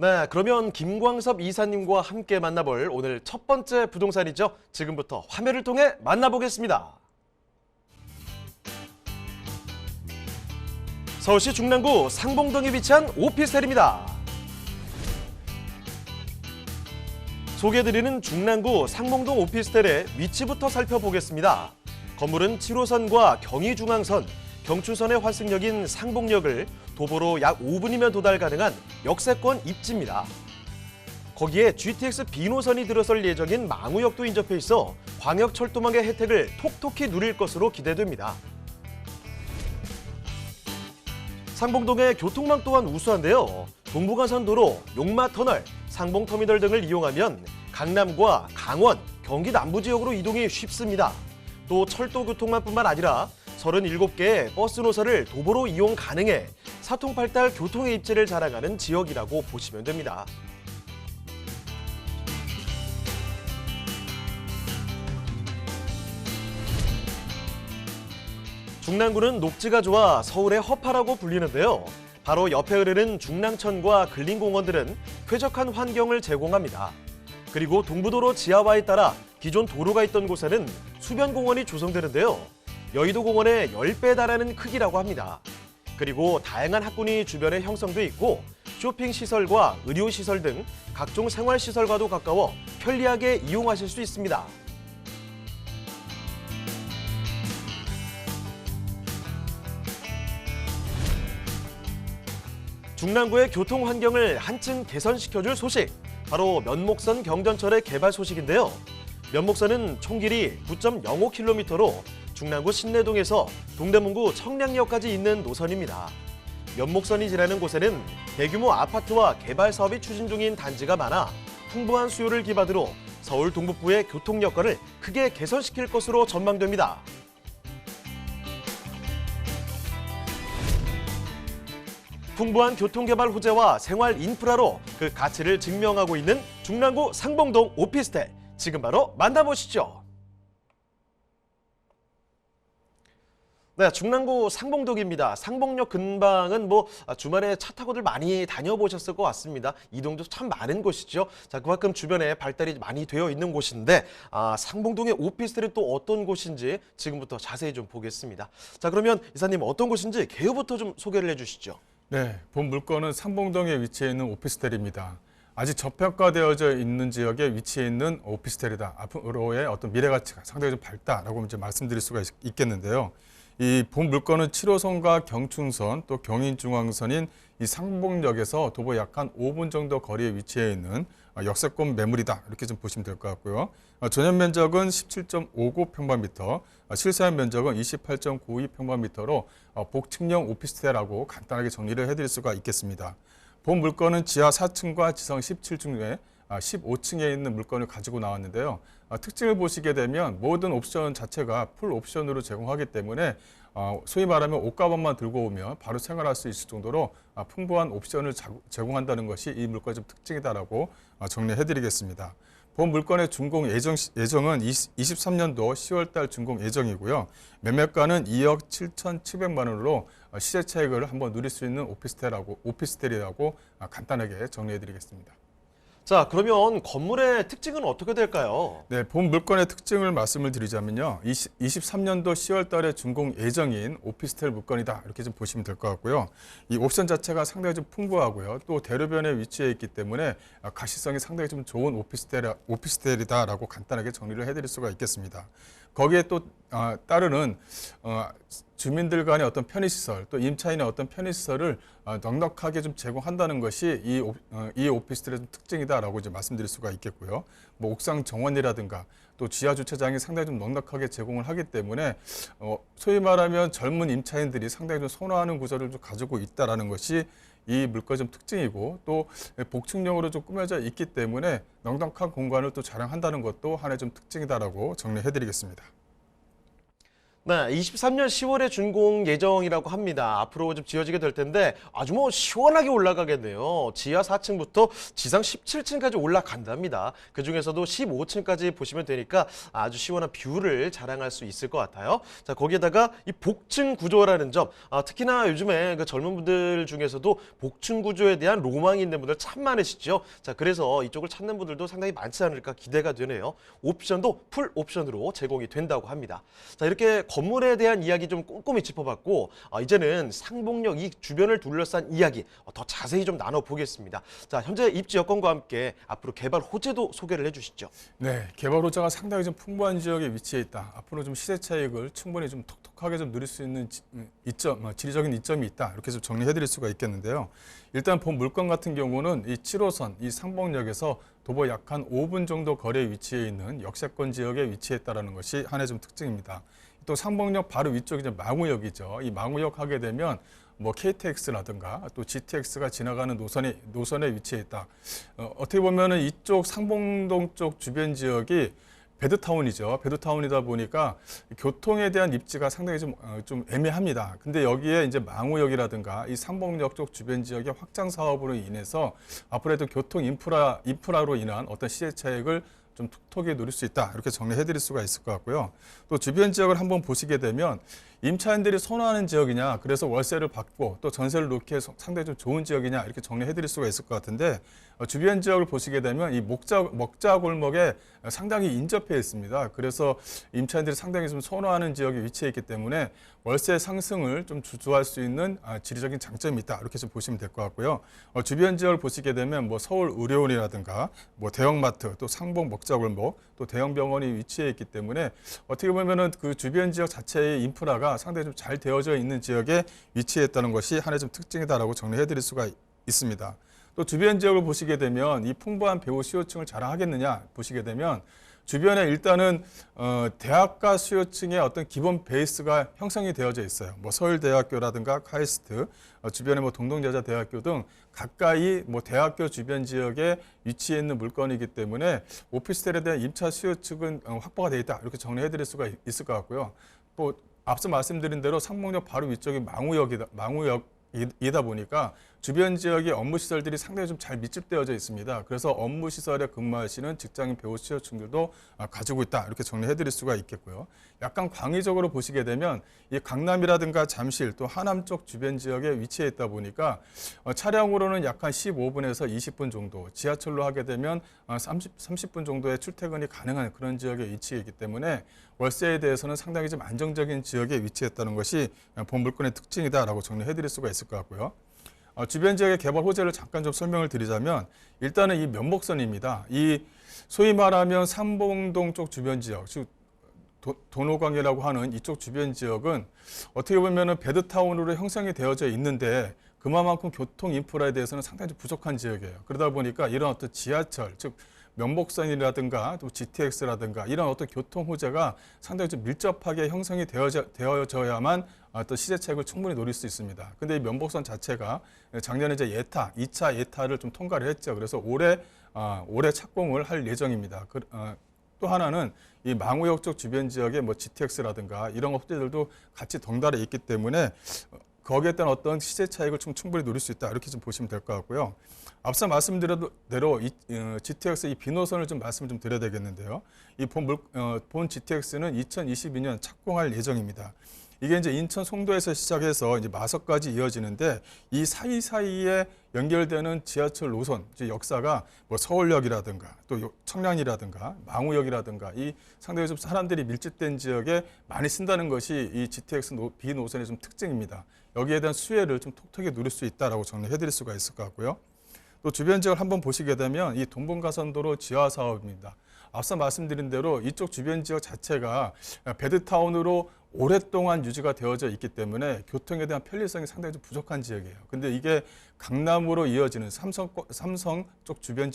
네, 그러면 김광섭 이사님과 함께 만나볼 오늘 첫 번째 부동산이죠. 지금부터 화면을 통해 만나보겠습니다. 서울시 중랑구 상봉동에 위치한 오피스텔입니다. 소개해드리는 중랑구 상봉동 오피스텔의 위치부터 살펴보겠습니다. 건물은 7호선과 경의중앙선, 경추선의 환승역인 상봉역을 도보로 약 5분이면 도달 가능한 역세권 입지입니다. 거기에 GTX B노선이 들어설 예정인 망우역도 인접해 있어 광역철도망의 혜택을 톡톡히 누릴 것으로 기대됩니다. 상봉동의 교통망 또한 우수한데요. 동부간선도로, 용마터널, 상봉터미널 등을 이용하면 강남과 강원, 경기 남부 지역으로 이동이 쉽습니다. 또 철도교통망뿐만 아니라 37개의 버스 노선을 도보로 이용 가능해 사통팔달 교통의 입지를 자랑하는 지역이라고 보시면 됩니다. 중랑구는 녹지가 좋아 서울의 허파라고 불리는데요. 바로 옆에 흐르는 중랑천과 근린공원들은 쾌적한 환경을 제공합니다. 그리고 동부도로 지하화에 따라 기존 도로가 있던 곳에는 수변공원이 조성되는데요. 여의도공원의 10배에 달하는 크기라고 합니다. 그리고 다양한 학군이 주변에 형성돼 있고 쇼핑시설과 의료시설 등 각종 생활시설과도 가까워 편리하게 이용하실 수 있습니다. 중랑구의 교통 환경을 한층 개선시켜줄 소식, 바로 면목선 경전철의 개발 소식인데요. 면목선은 총 길이 9.05km로 중랑구 신내동에서 동대문구 청량역까지 있는 노선입니다. 면목선이 지나는 곳에는 대규모 아파트와 개발 사업이 추진 중인 단지가 많아 풍부한 수요를 기반으로 서울 동북부의 교통 여건을 크게 개선시킬 것으로 전망됩니다. 풍부한 교통개발 호재와 생활 인프라로 그 가치를 증명하고 있는 중랑구 상봉동 오피스텔, 지금 바로 만나보시죠. 네, 중랑구 상봉동입니다. 상봉역 근방은 주말에 차 타고들 많이 다녀보셨을 것 같습니다. 이동도 참 많은 곳이죠. 자, 그만큼 주변에 발달이 많이 되어 있는 곳인데 상봉동의 오피스텔은 또 어떤 곳인지 지금부터 자세히 좀 보겠습니다. 자, 그러면 이사님 어떤 곳인지 개요부터 좀 소개를 해주시죠. 네, 본 물건은 상봉동에 위치해 있는 오피스텔입니다. 아직 저평가되어져 있는 지역에 위치해 있는 오피스텔이다. 앞으로의 어떤 미래 가치가 상당히 좀 밝다라고 이제 말씀드릴 수가 있겠는데요. 이 본 물건은 7호선과 경춘선 또 경인중앙선인 이 상봉역에서 도보 약 한 5분 정도 거리에 위치해 있는 역세권 매물이다. 이렇게 좀 보시면 될 것 같고요. 전용 면적은 17.59평방미터, 실사용 면적은 28.92평방미터로 복층형 오피스텔이라고 간단하게 정리를 해드릴 수가 있겠습니다. 본 물건은 지하 4층과 지상 17층 중에 15층에 있는 물건을 가지고 나왔는데요. 특징을 보시게 되면 모든 옵션 자체가 풀 옵션으로 제공하기 때문에 소위 말하면 옷가방만 들고 오면 바로 생활할 수 있을 정도로 풍부한 옵션을 제공한다는 것이 이 물건의 좀 특징이다라고 정리해드리겠습니다. 본 물건의 준공 예정은 23년도 10월달 준공 예정이고요. 매매가는 2억 7,700만 원으로 시세 차익을 한번 누릴 수 있는 오피스텔이라고 간단하게 정리해드리겠습니다. 자, 그러면 건물의 특징은 어떻게 될까요? 네, 본 물건의 특징을 말씀을 드리자면요. 23년도 10월 달에 준공 예정인 오피스텔 물건이다. 이렇게 좀 보시면 될 것 같고요. 이 옵션 자체가 상당히 좀 풍부하고요. 또 대로변에 위치해 있기 때문에 가시성이 상당히 좀 좋은 오피스텔이다라고 간단하게 정리를 해드릴 수가 있겠습니다. 거기에 또 따르는 주민들 간의 어떤 편의시설, 또 임차인의 어떤 편의시설을 넉넉하게 좀 제공한다는 것이 이 오피스텔의 특징이다라고 이제 말씀드릴 수가 있겠고요. 옥상 정원이라든가 또 지하 주차장이 상당히 좀 넉넉하게 제공을 하기 때문에 소위 말하면 젊은 임차인들이 상당히 좀 선호하는 구조를 좀 가지고 있다라는 것이 이 물건의 좀 특징이고, 또 복층형으로 좀 꾸며져 있기 때문에 넉넉한 공간을 또 자랑한다는 것도 하나의 좀 특징이다라고 정리해드리겠습니다. 네, 23년 10월에 준공 예정이라고 합니다. 앞으로 좀 지어지게 될 텐데 아주 뭐 시원하게 올라가겠네요. 지하 4층부터 지상 17층까지 올라간답니다. 그중에서도 15층까지 보시면 되니까 아주 시원한 뷰를 자랑할 수 있을 것 같아요. 자, 거기에다가 이 복층 구조라는 점, 특히나 요즘에 그 젊은 분들 중에서도 복층 구조에 대한 로망이 있는 분들 참 많으시죠. 자, 그래서 이쪽을 찾는 분들도 상당히 많지 않을까 기대가 되네요. 옵션도 풀 옵션으로 제공이 된다고 합니다. 자, 이렇게 건물에 대한 이야기 좀 꼼꼼히 짚어봤고 이제는 상봉역 이 주변을 둘러싼 이야기 더 자세히 좀 나눠보겠습니다. 자, 현재 입지 여건과 함께 앞으로 개발 호재도 소개를 해주시죠. 네, 개발 호재가 상당히 좀 풍부한 지역에 위치해 있다. 앞으로 좀 시세 차익을 충분히 좀 톡톡하게 좀 누릴 수 있는 이점, 지리적인 이점이 있다. 이렇게 좀 정리해드릴 수가 있겠는데요. 일단 본 물건 같은 경우는 이 7호선, 이 상봉역에서 도보 약 한 5분 정도 거리에 위치해 있는 역세권 지역에 위치했다라는 것이 하나의 좀 특징입니다. 또 상봉역 바로 위쪽이 이제 망우역이죠. 이 망우역 하게 되면 뭐 KTX라든가 또 GTX가 지나가는 노선에 위치해 있다. 어떻게 보면은 이쪽 상봉동 쪽 주변 지역이 배드타운이죠. 배드타운이다 보니까 교통에 대한 입지가 상당히 좀 애매합니다. 근데 여기에 이제 망우역이라든가 이 상봉역 쪽 주변 지역의 확장 사업으로 인해서 앞으로도 교통 인프라로 인한 어떤 시세 차익을 좀 톡톡히 누릴 수 있다. 이렇게 정리해 드릴 수가 있을 것 같고요. 또 주변 지역을 한번 보시게 되면 임차인들이 선호하는 지역이냐, 그래서 월세를 받고 또 전세를 놓기에 상당히 좀 좋은 지역이냐, 이렇게 정리해 드릴 수가 있을 것 같은데 주변 지역을 보시게 되면 이 먹자 골목에 상당히 인접해 있습니다. 그래서 임차인들이 상당히 좀 선호하는 지역에 위치해 있기 때문에 월세 상승을 좀 주도할 수 있는 지리적인 장점이 있다. 이렇게 좀 보시면 될 것 같고요. 주변 지역을 보시게 되면 뭐 서울 의료원이라든가 뭐 대형마트, 또 상봉 먹자 골목, 또 대형 병원이 위치해 있기 때문에 어떻게 보면은 그 주변 지역 자체의 인프라가 상당히 좀 잘 되어져 있는 지역에 위치했다는 것이 하나의 좀 특징이다라고 정리해 드릴 수가 있습니다. 또 주변 지역을 보시게 되면 이 풍부한 배우 수요층을 자랑하겠느냐 보시게 되면 주변에 일단은 대학가 수요층의 어떤 기본 베이스가 형성이 되어져 있어요. 뭐 서울대학교라든가 카이스트, 주변에 뭐 동덕여자대학교 등 가까이 뭐 대학교 주변 지역에 위치해 있는 물건이기 때문에 오피스텔에 대한 임차 수요층은 확보가 되어 있다. 이렇게 정리해 드릴 수가 있을 것 같고요. 또 앞서 말씀드린 대로 상봉역 바로 위쪽이 망우역이다 보니까 주변 지역의 업무 시설들이 상당히 좀 잘 밀집되어져 있습니다. 그래서 업무 시설에 근무하시는 직장인 배우 수요층들도 가지고 있다. 이렇게 정리해 드릴 수가 있겠고요. 약간 광의적으로 보시게 되면 이 강남이라든가 잠실 또 하남 쪽 주변 지역에 위치해 있다 보니까 차량으로는 약 한 15분에서 20분 정도, 지하철로 하게 되면 30분 정도의 출퇴근이 가능한 그런 지역에 위치해 있기 때문에 월세에 대해서는 상당히 좀 안정적인 지역에 위치했다는 것이 본 물건의 특징이다라고 정리해 드릴 수가 있을 것 같고요. 주변 지역의 개발 호재를 잠깐 좀 설명을 드리자면 일단은 이 면목선입니다. 이 소위 말하면 삼봉동 쪽 주변 지역, 즉 도노강이라고 하는 이쪽 주변 지역은 어떻게 보면은 배드타운으로 형성이 되어져 있는데 그만큼 교통 인프라에 대해서는 상당히 좀 부족한 지역이에요. 그러다 보니까 이런 어떤 지하철, 즉 면목선이라든가 또 GTX라든가 이런 어떤 교통 호재가 상당히 좀 밀접하게 형성이 되어져야만 또 시세 차익을 충분히 노릴 수 있습니다. 근데 이 면목선 자체가 작년에 이제 2차 예타를 좀 통과를 했죠. 그래서 올해 착공을 할 예정입니다. 또 하나는 이 망우역 쪽 주변 지역에 뭐 GTX라든가 이런 호재들도 같이 덩달아 있기 때문에 거기에 따른 어떤 시세 차익을 충분히 노릴 수 있다. 이렇게 좀 보시면 될 것 같고요. 앞서 말씀드린 대로 GTX 이 B노선을 좀 말씀을 좀 드려야 되겠는데요. 이 본 GTX는 2022년 착공할 예정입니다. 이게 이제 인천 송도에서 시작해서 이제 마석까지 이어지는데 이 사이사이에 연결되는 지하철 노선, 역사가 뭐 서울역이라든가 또 청량이라든가 망우역이라든가 이 상당히 좀 사람들이 밀집된 지역에 많이 쓴다는 것이 이 GTX B 노선의 좀 특징입니다. 여기에 대한 수혜를 좀 톡톡히 누릴 수 있다라고 정리해 드릴 수가 있을 것 같고요. 또 주변 지역을 한번 보시게 되면 이 동분가선도로 지하 사업입니다. 앞서 말씀드린 대로 이쪽 주변 지역 자체가 배드타운으로 오랫동안 유지가 되어져 있기 때문에 교통에 대한 편리성이 상당히 좀 부족한 지역이에요. 근데 이게 강남으로 이어지는 삼성 쪽 주변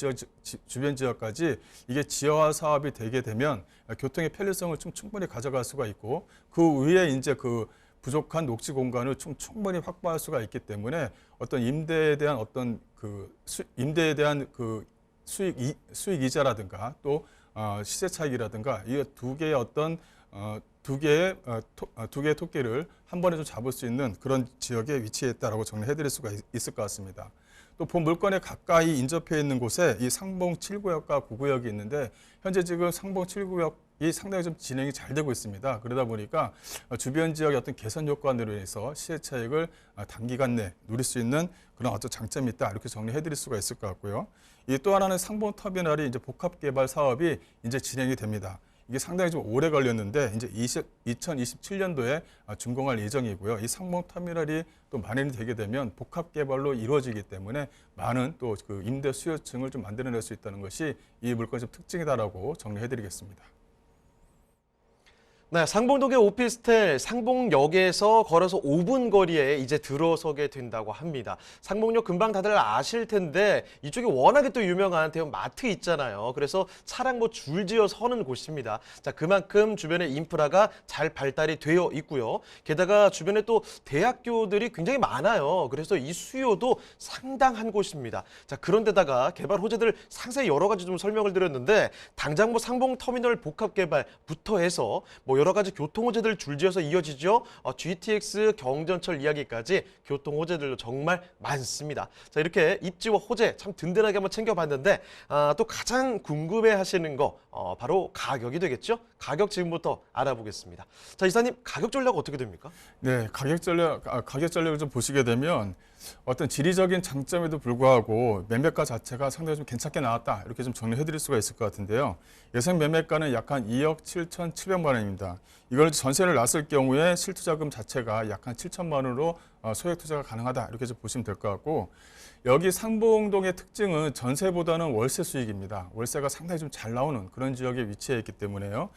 지역까지 이게 지하화 사업이 되게 되면 교통의 편리성을 좀 충분히 가져갈 수가 있고 그 위에 이제 그 부족한 녹지 공간을 충분히 확보할 수가 있기 때문에 어떤 임대에 대한 어떤 임대에 대한 수익 이자라든가 또 시세 차익이라든가 이 두 개의 어떤 두 개의 토끼를 한 번에 좀 잡을 수 있는 그런 지역에 위치해 있다라고 정리해드릴 수가 있을 것 같습니다. 또 본 물건에 가까이 인접해 있는 곳에 이 상봉 7구역과 9구역이 있는데 현재 지금 상봉 7구역이 상당히 좀 진행이 잘 되고 있습니다. 그러다 보니까 주변 지역의 어떤 개선 효과로 인해서 시세 차익을 단기간 내 누릴 수 있는 그런 어떤 장점이 있다 이렇게 정리해드릴 수가 있을 것 같고요. 이 또 하나는 상봉 터미널이 이제 복합 개발 사업이 이제 진행이 됩니다. 이게 상당히 좀 오래 걸렸는데 이제 2027년도에 준공할 예정이고요. 이 상봉 터미널이 또 만연이 되게 되면 복합 개발로 이루어지기 때문에 많은 또 그 임대 수요층을 좀 만들어낼 수 있다는 것이 이 물건의 좀 특징이다라고 정리해드리겠습니다. 네, 상봉동의 오피스텔 상봉역에서 걸어서 5분 거리에 이제 들어서게 된다고 합니다. 상봉역 금방 다들 아실 텐데 이쪽이 워낙에 또 유명한 대형 마트 있잖아요. 그래서 차량 뭐 줄지어 서는 곳입니다. 자, 그만큼 주변에 인프라가 잘 발달이 되어 있고요. 게다가 주변에 또 대학교들이 굉장히 많아요. 그래서 이 수요도 상당한 곳입니다. 자, 그런데다가 개발 호재들 상세히 여러 가지 좀 설명을 드렸는데 당장 뭐 상봉터미널 복합 개발부터 해서 뭐 여러 가지 교통 호재들 줄지어서 이어지죠. GTX 경전철 이야기까지 교통 호재들도 정말 많습니다. 자, 이렇게 입지와 호재 참 든든하게 한번 챙겨봤는데 또 가장 궁금해하시는 거 바로 가격이 되겠죠. 가격 지금부터 알아보겠습니다. 자, 이사님 가격 전략 어떻게 됩니까? 네, 가격 전략을 좀 보시게 되면 어떤 지리적인 장점에도 불구하고 매매가 자체가 상당히 좀 괜찮게 나왔다 이렇게 좀 정리해드릴 수가 있을 것 같은데요. 예상 매매가는 약 한 2억 7,700만 원입니다. 이걸 전세를 놨을 경우에 실투자금 자체가 약 한 7천만 원으로 소액 투자가 가능하다 이렇게 좀 보시면 될 것 같고 여기 상봉동의 특징은 전세보다는 월세 수익입니다. 월세가 상당히 좀 잘 나오는 그런 지역에 위치해 있기 때문에요.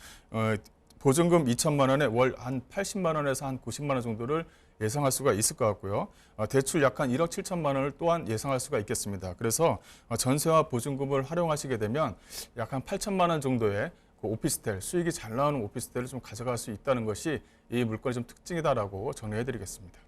보증금 2천만 원에 월 한 80만 원에서 한 90만 원 정도를 예상할 수가 있을 것 같고요. 대출 약 한 1억 7천만 원을 또한 예상할 수가 있겠습니다. 그래서 전세와 보증금을 활용하시게 되면 약 한 8천만 원 정도의 그 오피스텔, 수익이 잘 나오는 오피스텔을 좀 가져갈 수 있다는 것이 이 물건의 좀 특징이다라고 정리해드리겠습니다.